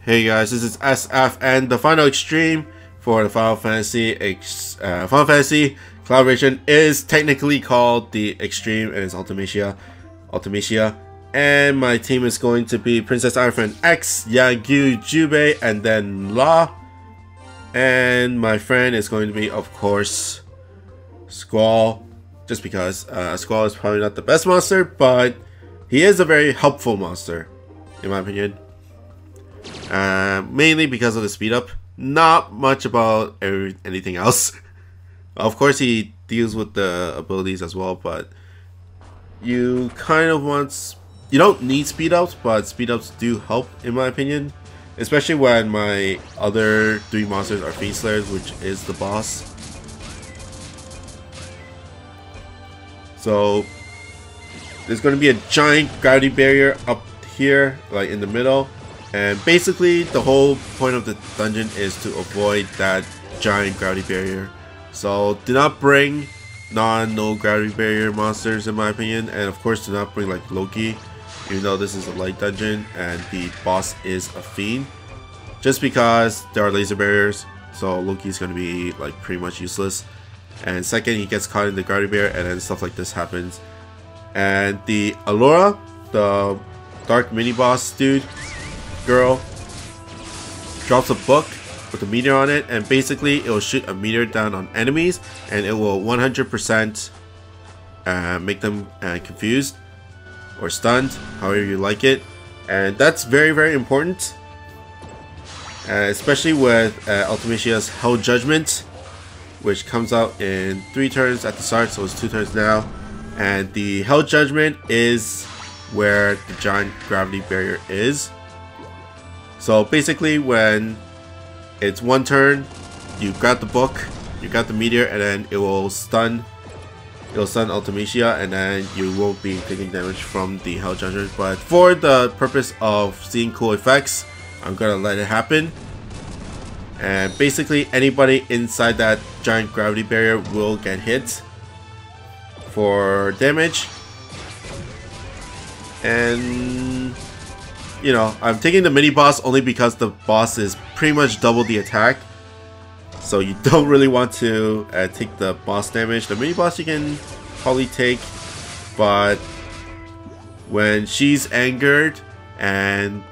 Hey guys, this is SF, and the final extreme for the Final Fantasy collaboration is technically called the Extreme, and it's Ultimecia. And my team is going to be Princess Arifan X, Yagyu, Jubei, and then La. And my friend is going to be, of course, Squall, just because Squall is probably not the best monster, but he is a very helpful monster, in my opinion. Mainly because of the speed up, not much about anything else. Of course, he deals with the abilities as well, but you kind of you don't need speed ups, but speed ups do help, in my opinion. Especially when my other three monsters are Fiend Slayers, which is the boss. So there's going to be a giant gravity barrier up here, like in the middle. And basically the whole point of the dungeon is to avoid that giant gravity barrier. So do not bring no gravity barrier monsters, in my opinion. And of course do not bring like Loki, even though this is a light dungeon and the boss is a fiend. Just because there are laser barriers, so Loki's going to be like pretty much useless. And second, he gets caught in the gravity barrier and then stuff like this happens. And the Allura, the dark mini boss girl, drops a book with a meteor on it, and basically it will shoot a meteor down on enemies and it will 100% make them confused or stunned, however you like it. And that's very important, especially with Ultimecia's Hell Judgment, which comes out in 3 turns at the start, so it's 2 turns now. And the Hell Judgment is where the giant gravity barrier is. So basically when it's 1 turn, you got the book, you got the meteor, and then it will stun Ultimecia, and then you won't be taking damage from the Hell Judgment. But for the purpose of seeing cool effects, I'm gonna let it happen. And basically anybody inside that giant gravity barrier will get hit for damage. And you know, I'm taking the mini boss only because the boss is pretty much double the attack, so you don't really want to take the boss damage. The mini boss you can probably take, but when she's angered and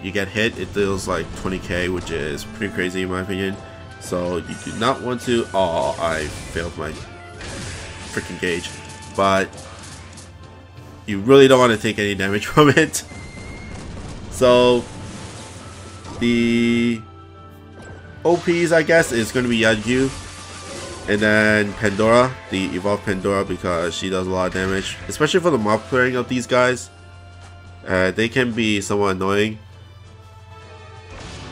you get hit, it deals like 20k, which is pretty crazy in my opinion. So you do not want to. Oh, I failed my freaking gauge, but you really don't want to take any damage from it. So the OPs, I guess, is going to be Yagyu, and then Pandora, the evolved Pandora, because she does a lot of damage, especially for the mob clearing of these guys. They can be somewhat annoying.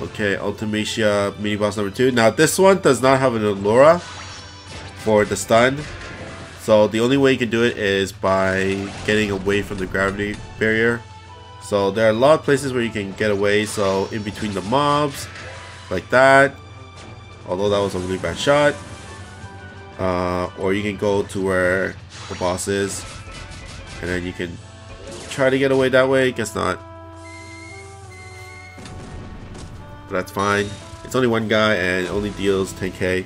Okay, Ultimecia mini boss number 2. Now this one does not have an Allura for the stun. So the only way you can do it is by getting away from the gravity barrier. So there are a lot of places where you can get away. So in between the mobs, like that. Although that was a really bad shot. Or you can go to where the boss is, and then you can try to get away that way. Guess not. But that's fine. It's only one guy and it only deals 10k.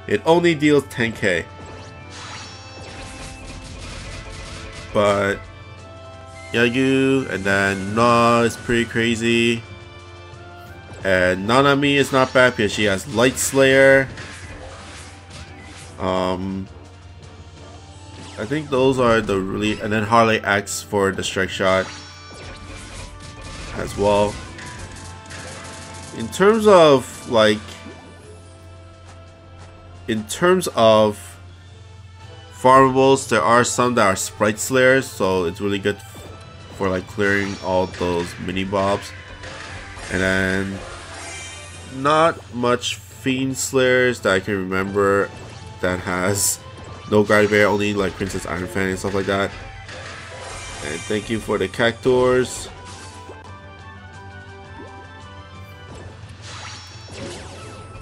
It only deals 10k. But Yagyu, and then Na is pretty crazy, and Nanami is not bad because she has Light Slayer. I think those are the really, and then Harley X for the strike shot as well. In terms of farmables, there are some that are Sprite Slayers, so it's really good for like clearing all those mini mobs. And then not much Fiend Slayers that I can remember that has no gravity barrier, only like Princess Arifan and stuff like that. And thank you for the Cactuars.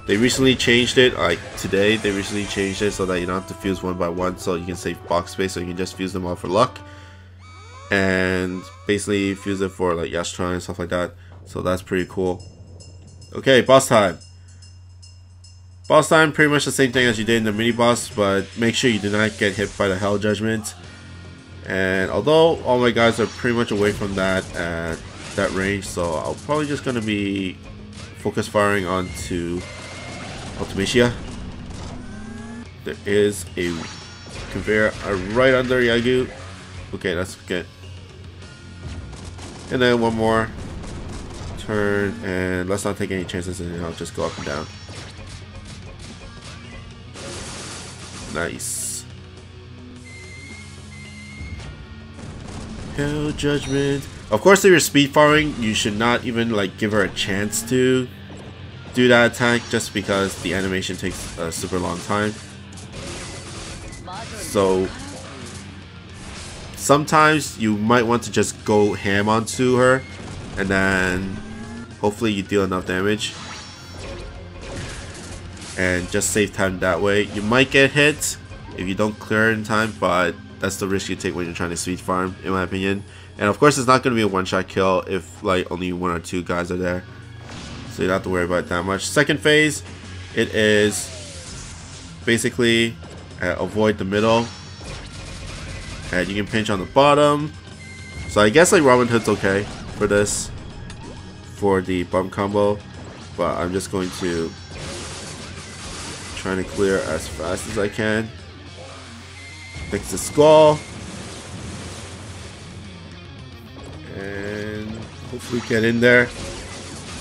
They recently changed it, like today they recently changed it so that you don't have to fuse one by one, so you can save box space, so you can just fuse them all for luck. and basically use it for like Yastron and stuff like that. So that's pretty cool. Okay, boss time. Boss time, pretty much the same thing as you did in the mini boss, but make sure you do not get hit by the Hell Judgment. And although all my guys are pretty much away from that at that range, so I'm probably just gonna be focus firing onto Ultimecia. There is a conveyor right under Yagu. Okay, that's good. And then one more turn, and let's not take any chances, and I'll just go up and down. Nice. Hell Judgment. Of course, if you're speed firing, you should not even like give her a chance to do that attack, just because the animation takes a super long time. So sometimes you might want to just go ham onto her, and then hopefully you deal enough damage and just save time that way. You might get hit if you don't clear in time, but that's the risk you take when you're trying to speed farm, in my opinion. And of course, it's not going to be a one-shot kill if like only 1 or 2 guys are there, so you don't have to worry about it that much. Second phase, it is basically avoid the middle, and you can pinch on the bottom. So I guess like Robin Hood's okay for this, for the bump combo, but I'm just going to try to clear as fast as I can. Fix the skull, and hopefully get in there.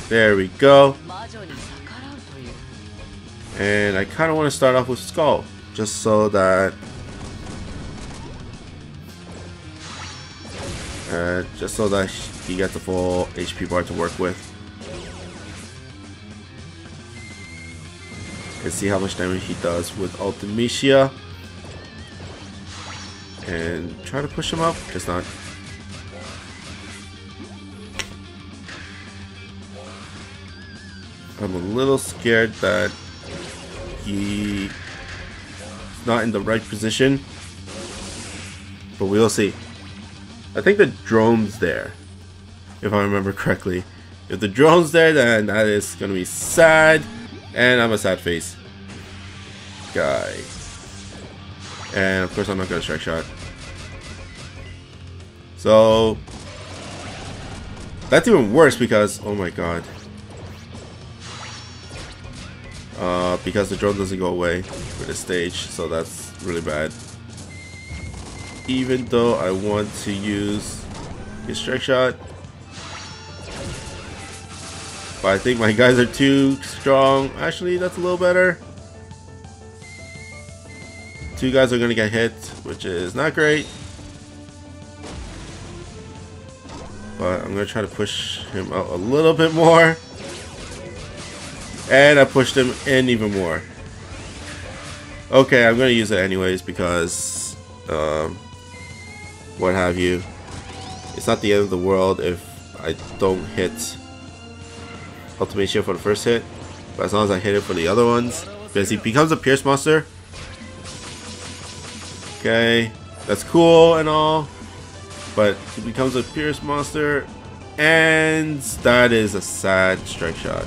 There we go. And I kind of want to start off with skull, just so that he gets the full HP bar to work with. And see how much damage he does with Ultimecia. And try to push him up, just not. I'm a little scared that he's not in the right position, but we'll see. I think the drone's there, if I remember correctly. If the drone's there, then that is gonna be sad, and I'm a sad face guy. And of course I'm not gonna strike shot. So that's even worse because, oh my god, because the drone doesn't go away for this stage, so that's really bad. Even though I want to use his strike shot, but I think my guys are too strong. Actually, that's a little better. 2 guys are gonna get hit, which is not great. But I'm gonna try to push him out a little bit more. And I pushed him in even more. Okay, I'm gonna use it anyways because what have you. It's not the end of the world if I don't hit Ultimecia for the first hit, but as long as I hit it for the other ones, because he becomes a Pierce Monster. Okay, that's cool and all, but he becomes a Pierce Monster, and that is a sad strike shot.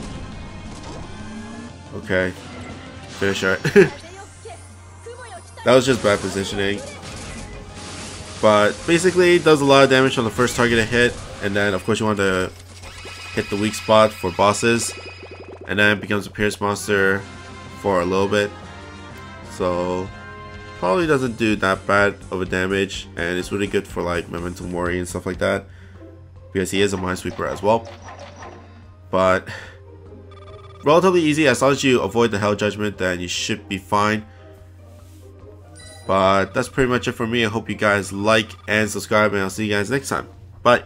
Okay, finish it. That was just bad positioning. But basically it does a lot of damage on the first target it hit, and then of course you want to hit the weak spot for bosses, and then it becomes a Pierce Monster for a little bit. So probably doesn't do that bad of a damage, and it's really good for like Memento Mori and stuff like that, because he is a Minesweeper as well. But relatively easy, as long as you avoid the Hell Judgment, then you should be fine. But that's pretty much it for me. I hope you guys like and subscribe, and I'll see you guys next time. Bye.